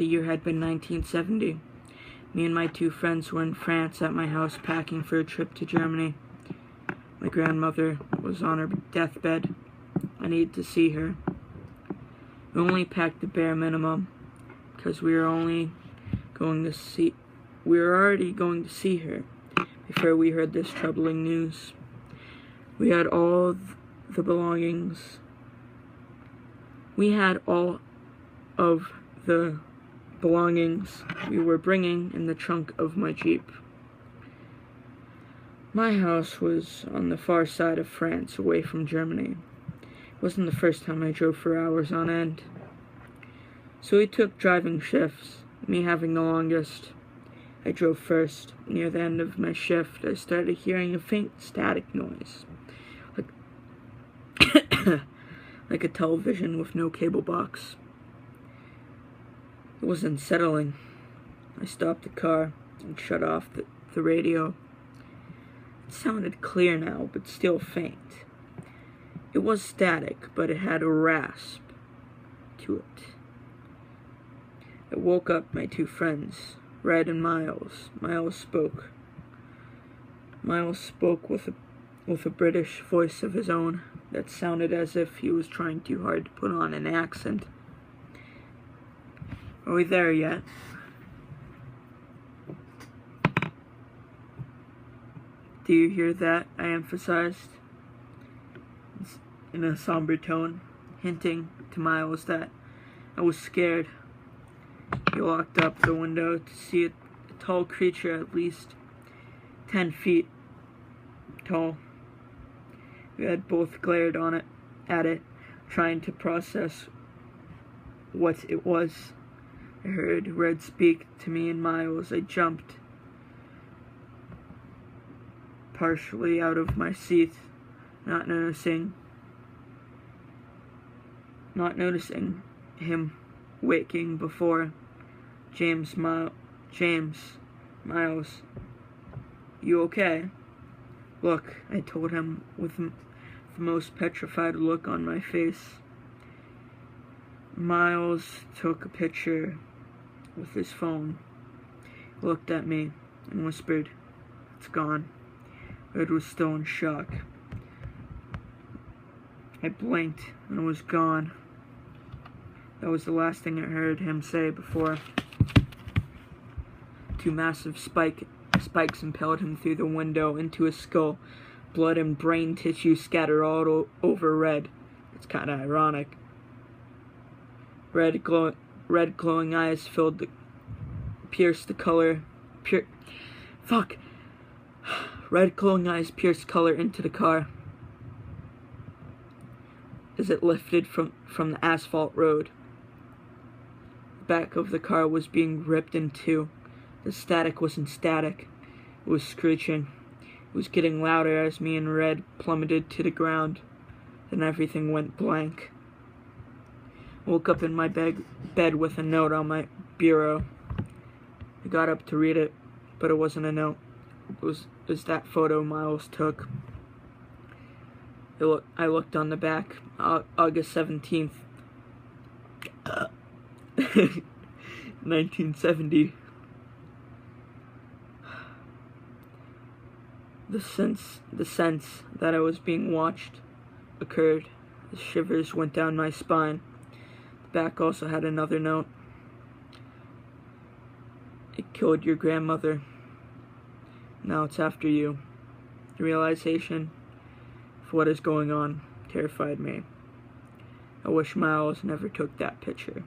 The year had been 1970. Me and my two friends were in France at my house packing for a trip to Germany. My grandmother was on her deathbed. I needed to see her. We only packed the bare minimum because we were already going to see her before we heard this troubling news. We had all the belongings. We had all of the belongings we were bringing in the trunk of my Jeep. My house was on the far side of France, away from Germany. It wasn't the first time I drove for hours on end. So we took driving shifts, me having the longest. I drove first. Near the end of my shift, I started hearing a faint static noise, like a television with no cable box. It was unsettling. I stopped the car and shut off the radio. It sounded clear now, but still faint. It was static, but it had a rasp to it. I woke up my two friends, Red and Miles. Miles spoke. Miles spoke with a British voice of his own that sounded as if he was trying too hard to put on an accent. Are we there yet? Do you hear that? I emphasized in a somber tone, hinting to Miles that I was scared. He locked up the window to see a tall creature at least 10 feet tall. We had both glared at it, trying to process what it was. I heard Red speak to me and Miles. I jumped partially out of my seat, not noticing him waking before. James, Miles, you okay? Look, I told him with the most petrified look on my face. Miles took a picture with his phone, looked at me, and whispered, "It's gone." Red was still in shock. I blinked, and it was gone. That was the last thing I heard him say before two massive spikes impelled him through the window into his skull. Blood and brain tissue scattered all over Red. It's kind of ironic. Red glowing eyes pierced color into the car as it lifted from the asphalt road. The back of the car was being ripped in two. The static wasn't static. It was screeching. It was getting louder as me and Red plummeted to the ground. Then everything went blank. I woke up in my bed with a note on my bureau. I got up to read it, but it wasn't a note. It was that photo Miles took. I looked on the back, August 17th, 1970. The sense that I was being watched occurred. The shivers went down my spine. The back also had another note. It killed your grandmother. Now it's after you. The realization of what is going on terrified me. I wish Miles never took that picture.